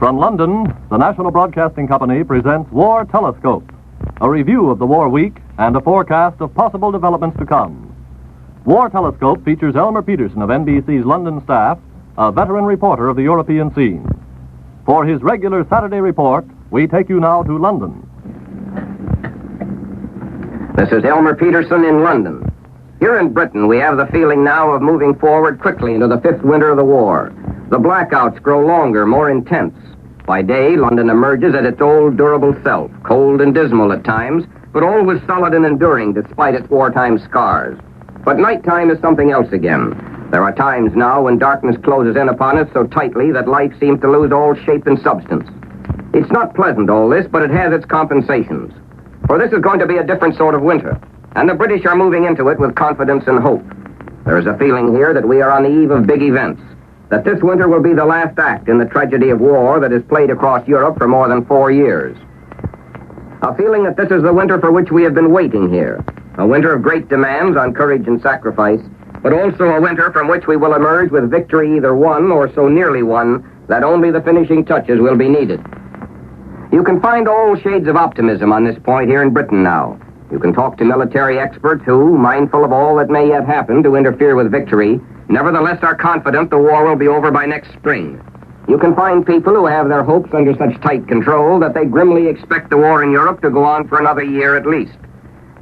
From London, the National Broadcasting Company presents War Telescope, a review of the war week and a forecast of possible developments to come. War Telescope features Elmer Peterson of NBC's London staff, a veteran reporter of the European scene. For his regular Saturday report, we take you now to London. This is Elmer Peterson in London. Here in Britain, we have the feeling now of moving forward quickly into the fifth winter of the war. The blackouts grow longer, more intense. By day, London emerges at its old, durable self, cold and dismal at times, but always solid and enduring despite its wartime scars. But nighttime is something else again. There are times now when darkness closes in upon us so tightly that life seems to lose all shape and substance. It's not pleasant, all this, but it has its compensations. For this is going to be a different sort of winter, and the British are moving into it with confidence and hope. There is a feeling here that we are on the eve of big events, that this winter will be the last act in the tragedy of war that has played across Europe for more than 4 years. A feeling that this is the winter for which we have been waiting here, a winter of great demands on courage and sacrifice, but also a winter from which we will emerge with victory either won or so nearly won that only the finishing touches will be needed. You can find all shades of optimism on this point here in Britain now. You can talk to military experts who, mindful of all that may yet happen to interfere with victory, nevertheless are confident the war will be over by next spring. You can find people who have their hopes under such tight control that they grimly expect the war in Europe to go on for another year at least.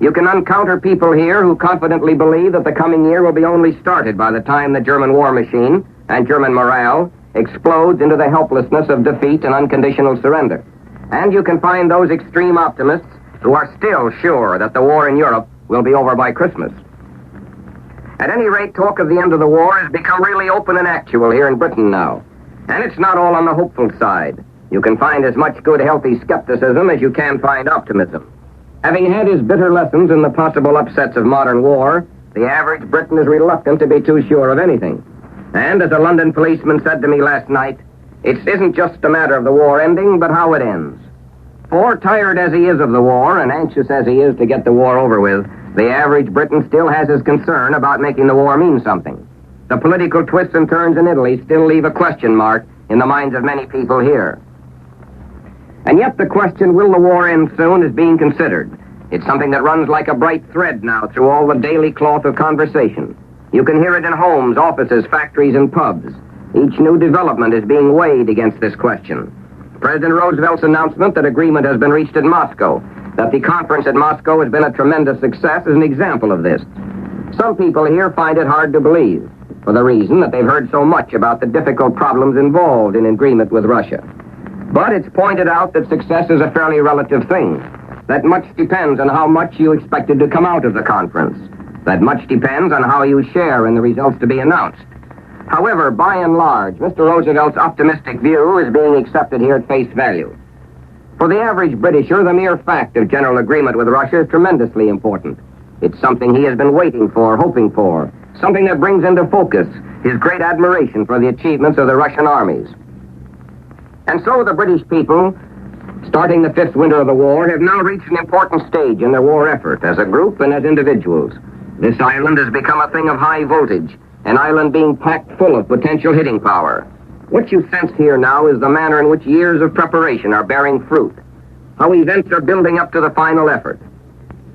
You can encounter people here who confidently believe that the coming year will be only started by the time the German war machine and German morale explodes into the helplessness of defeat and unconditional surrender. And you can find those extreme optimists who are still sure that the war in Europe will be over by Christmas. At any rate, talk of the end of the war has become really open and actual here in Britain now. And it's not all on the hopeful side. You can find as much good, healthy skepticism as you can find optimism. Having had his bitter lessons in the possible upsets of modern war, the average Briton is reluctant to be too sure of anything. And as a London policeman said to me last night, it isn't just a matter of the war ending, but how it ends. For, tired as he is of the war, and anxious as he is to get the war over with, the average Briton still has his concern about making the war mean something. The political twists and turns in Italy still leave a question mark in the minds of many people here. And yet the question, will the war end soon, is being considered. It's something that runs like a bright thread now through all the daily cloth of conversation. You can hear it in homes, offices, factories, and pubs. Each new development is being weighed against this question. President Roosevelt's announcement that agreement has been reached in Moscow, that the conference at Moscow has been a tremendous success, is an example of this. Some people here find it hard to believe, for the reason that they've heard so much about the difficult problems involved in agreement with Russia. But it's pointed out that success is a fairly relative thing, that much depends on how much you expected to come out of the conference, that much depends on how you share in the results to be announced. However, by and large, Mr. Roosevelt's optimistic view is being accepted here at face value. For the average Britisher, the mere fact of general agreement with Russia is tremendously important. It's something he has been waiting for, hoping for, something that brings into focus his great admiration for the achievements of the Russian armies. And so the British people, starting the fifth winter of the war, have now reached an important stage in their war effort as a group and as individuals. This island has become a thing of high voltage, an island being packed full of potential hitting power. What you sense here now is the manner in which years of preparation are bearing fruit, how events are building up to the final effort.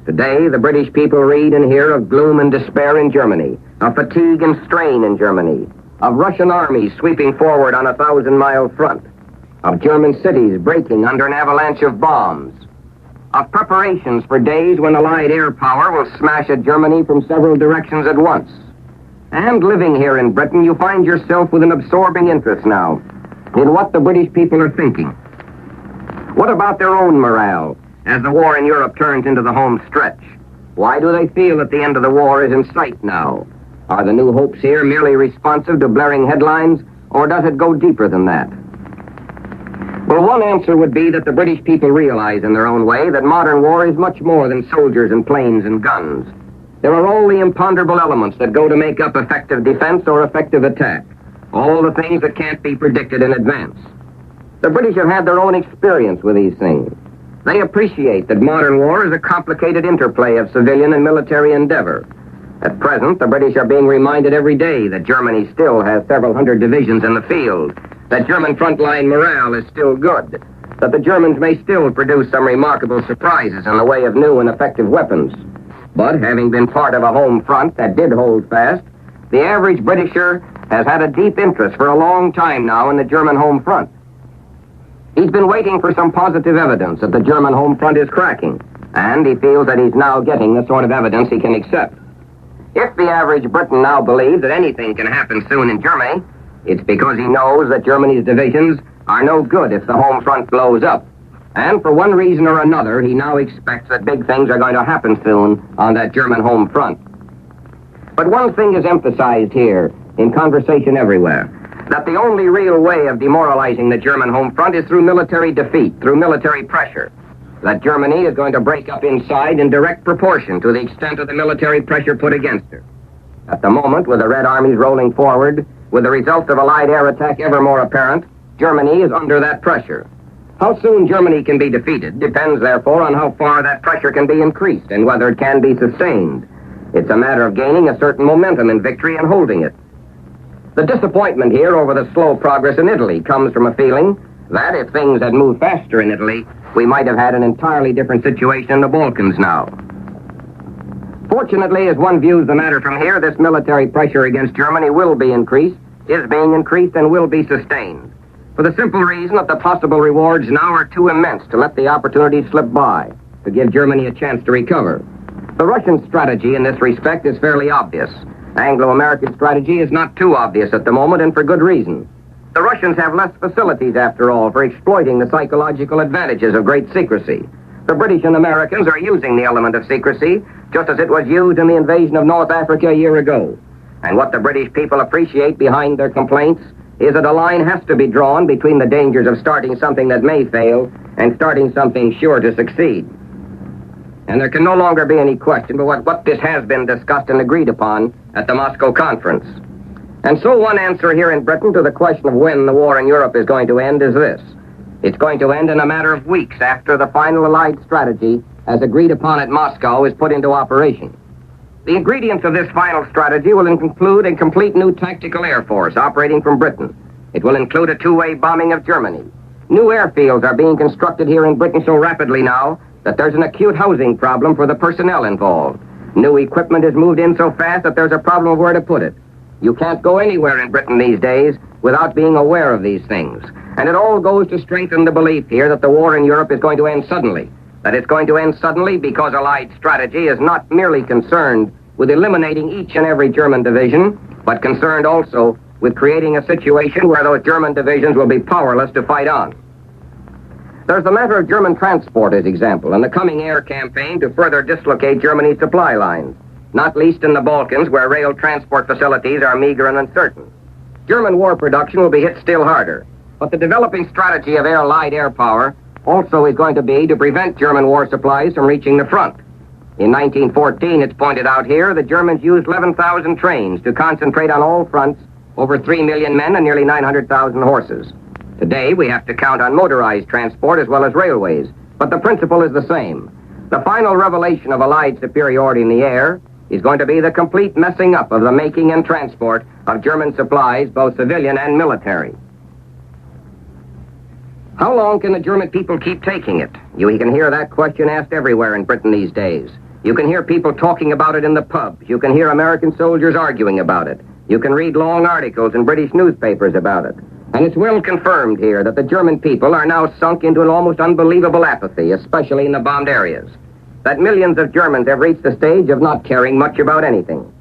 Today, the British people read and hear of gloom and despair in Germany, of fatigue and strain in Germany, of Russian armies sweeping forward on a 1,000-mile front, of German cities breaking under an avalanche of bombs, of preparations for days when Allied air power will smash at Germany from several directions at once. And living here in Britain, you find yourself with an absorbing interest now in what the British people are thinking. What about their own morale as the war in Europe turns into the home stretch? Why do they feel that the end of the war is in sight now? Are the new hopes here merely responsive to blaring headlines, or does it go deeper than that? Well, one answer would be that the British people realize in their own way that modern war is much more than soldiers and planes and guns. There are all the imponderable elements that go to make up effective defense or effective attack, all the things that can't be predicted in advance. The British have had their own experience with these things. They appreciate that modern war is a complicated interplay of civilian and military endeavor. At present, the British are being reminded every day that Germany still has several hundred divisions in the field, that German frontline morale is still good, that the Germans may still produce some remarkable surprises in the way of new and effective weapons. But having been part of a home front that did hold fast, the average Britisher has had a deep interest for a long time now in the German home front. He's been waiting for some positive evidence that the German home front is cracking, and he feels that he's now getting the sort of evidence he can accept. If the average Briton now believes that anything can happen soon in Germany, it's because he knows that Germany's divisions are no good if the home front blows up. And for one reason or another, he now expects that big things are going to happen soon on that German home front. But one thing is emphasized here in conversation everywhere, that the only real way of demoralizing the German home front is through military defeat, through military pressure. That Germany is going to break up inside in direct proportion to the extent of the military pressure put against her. At the moment, with the Red Armies rolling forward, with the results of Allied air attack ever more apparent, Germany is under that pressure. How soon Germany can be defeated depends, therefore, on how far that pressure can be increased and whether it can be sustained. It's a matter of gaining a certain momentum in victory and holding it. The disappointment here over the slow progress in Italy comes from a feeling that if things had moved faster in Italy, we might have had an entirely different situation in the Balkans now. Fortunately, as one views the matter from here, this military pressure against Germany will be increased, is being increased, and will be sustained. For the simple reason that the possible rewards now are too immense to let the opportunity slip by, to give Germany a chance to recover. The Russian strategy in this respect is fairly obvious. Anglo-American strategy is not too obvious at the moment, and for good reason. The Russians have less facilities, after all, for exploiting the psychological advantages of great secrecy. The British and Americans are using the element of secrecy, just as it was used in the invasion of North Africa a year ago. And what the British people appreciate behind their complaints is that a line has to be drawn between the dangers of starting something that may fail and starting something sure to succeed. And there can no longer be any question but what this has been discussed and agreed upon at the Moscow conference. And so one answer here in Britain to the question of when the war in Europe is going to end is this. It's going to end in a matter of weeks after the final Allied strategy, as agreed upon at Moscow, is put into operation. The ingredients of this final strategy will include a complete new tactical air force operating from Britain. It will include a two-way bombing of Germany. New airfields are being constructed here in Britain so rapidly now that there's an acute housing problem for the personnel involved. New equipment is moved in so fast that there's a problem of where to put it. You can't go anywhere in Britain these days without being aware of these things. And it all goes to strengthen the belief here that the war in Europe is going to end suddenly. That it's going to end suddenly because Allied strategy is not merely concerned with eliminating each and every German division, but concerned also with creating a situation where those German divisions will be powerless to fight on. There's the matter of German transport, as example, and the coming air campaign to further dislocate Germany's supply lines, not least in the Balkans, where rail transport facilities are meager and uncertain. German war production will be hit still harder, but the developing strategy of Allied air power also is going to be to prevent German war supplies from reaching the front. In 1914, it's pointed out here, the Germans used 11,000 trains to concentrate on all fronts over 3 million men and nearly 900,000 horses. Today, we have to count on motorized transport as well as railways, but the principle is the same. The final revelation of Allied superiority in the air is going to be the complete messing up of the making and transport of German supplies, both civilian and military. How long can the German people keep taking it? You can hear that question asked everywhere in Britain these days. You can hear people talking about it in the pubs. You can hear American soldiers arguing about it. You can read long articles in British newspapers about it. And it's well confirmed here that the German people are now sunk into an almost unbelievable apathy, especially in the bombed areas. That millions of Germans have reached the stage of not caring much about anything.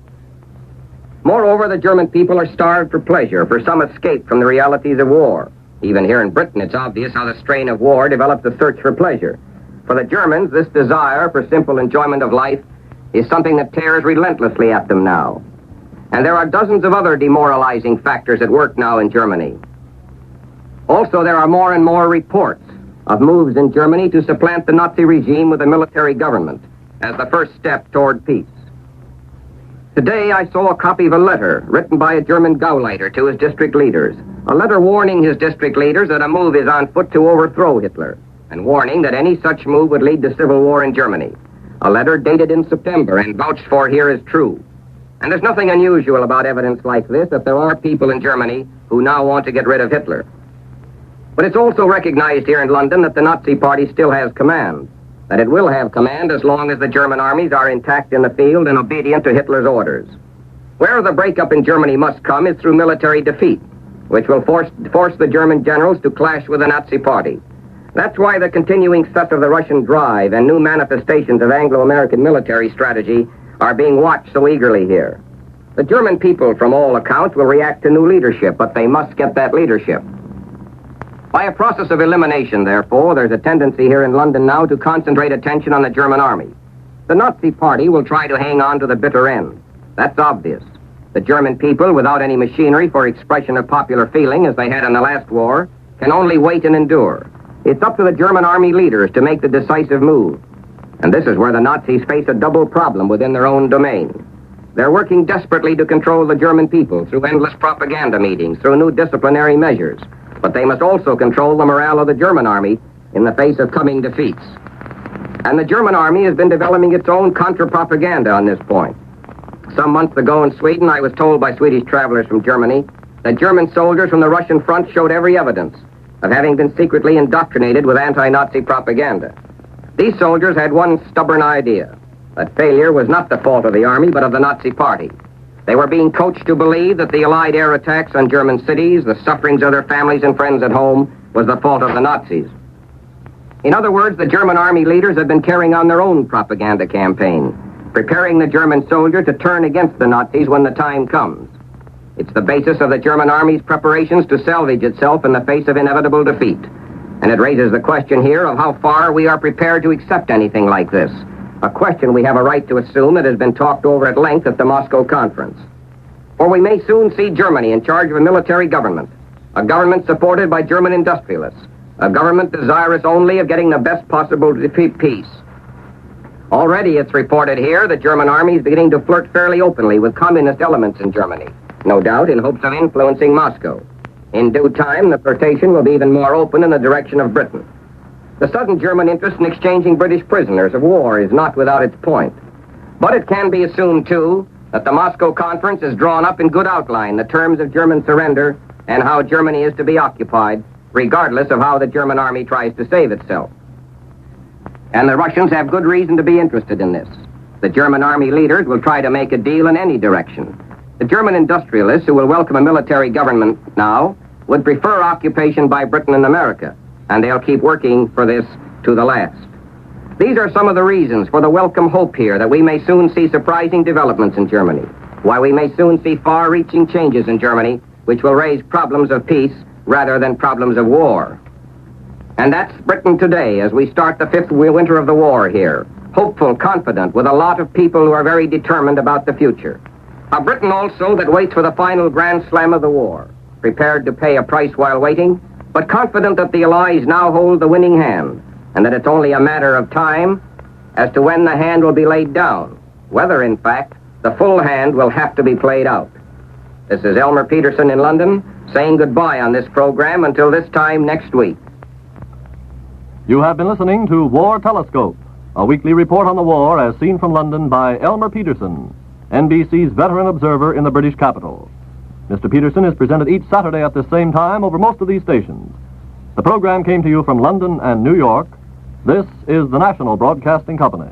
Moreover, the German people are starved for pleasure, for some escape from the realities of war. Even here in Britain, it's obvious how the strain of war develops a search for pleasure. For the Germans, this desire for simple enjoyment of life is something that tears relentlessly at them now. And there are dozens of other demoralizing factors at work now in Germany. Also, there are more and more reports of moves in Germany to supplant the Nazi regime with a military government as the first step toward peace. Today, I saw a copy of a letter written by a German Gauleiter to his district leaders. A letter warning his district leaders that a move is on foot to overthrow Hitler, and warning that any such move would lead to civil war in Germany. A letter dated in September and vouched for here as true. And there's nothing unusual about evidence like this, that there are people in Germany who now want to get rid of Hitler. But it's also recognized here in London that the Nazi Party still has command, that it will have command as long as the German armies are intact in the field and obedient to Hitler's orders. Where the breakup in Germany must come is through military defeat, which will force the German generals to clash with the Nazi Party. That's why the continuing success of the Russian drive and new manifestations of Anglo-American military strategy are being watched so eagerly here. The German people, from all accounts, will react to new leadership, but they must get that leadership. By a process of elimination, therefore, there's a tendency here in London now to concentrate attention on the German army. The Nazi Party will try to hang on to the bitter end. That's obvious. The German people, without any machinery for expression of popular feeling, as they had in the last war, can only wait and endure. It's up to the German army leaders to make the decisive move. And this is where the Nazis face a double problem within their own domain. They're working desperately to control the German people through endless propaganda meetings, through new disciplinary measures. But they must also control the morale of the German army in the face of coming defeats. And the German army has been developing its own contra-propaganda on this point. Some months ago in Sweden, I was told by Swedish travelers from Germany that German soldiers from the Russian front showed every evidence of having been secretly indoctrinated with anti-Nazi propaganda. These soldiers had one stubborn idea, that failure was not the fault of the army, but of the Nazi Party. They were being coached to believe that the Allied air attacks on German cities, the sufferings of their families and friends at home, was the fault of the Nazis. In other words, the German army leaders have been carrying on their own propaganda campaign, preparing the German soldier to turn against the Nazis when the time comes. It's the basis of the German army's preparations to salvage itself in the face of inevitable defeat. And it raises the question here of how far we are prepared to accept anything like this. A question we have a right to assume that has been talked over at length at the Moscow conference. For we may soon see Germany in charge of a military government, a government supported by German industrialists, a government desirous only of getting the best possible peace. Already it's reported here the German army is beginning to flirt fairly openly with communist elements in Germany, no doubt in hopes of influencing Moscow. In due time, the flirtation will be even more open in the direction of Britain. The sudden German interest in exchanging British prisoners of war is not without its point. But it can be assumed, too, that the Moscow conference has drawn up in good outline the terms of German surrender and how Germany is to be occupied, regardless of how the German army tries to save itself. And the Russians have good reason to be interested in this. The German army leaders will try to make a deal in any direction. The German industrialists, who will welcome a military government now, would prefer occupation by Britain and America, and they'll keep working for this to the last. These are some of the reasons for the welcome hope here that we may soon see surprising developments in Germany, why we may soon see far-reaching changes in Germany, which will raise problems of peace rather than problems of war. And that's Britain today as we start the fifth winter of the war here, hopeful, confident, with a lot of people who are very determined about the future. A Britain also that waits for the final grand slam of the war, prepared to pay a price while waiting, but confident that the Allies now hold the winning hand, and that it's only a matter of time as to when the hand will be laid down, whether, in fact, the full hand will have to be played out. This is Elmer Peterson in London, saying goodbye on this program until this time next week. You have been listening to War Telescope, a weekly report on the war as seen from London by Elmer Peterson, NBC's veteran observer in the British capital. Mr. Peterson is presented each Saturday at the same time over most of these stations. The program came to you from London and New York. This is the National Broadcasting Company.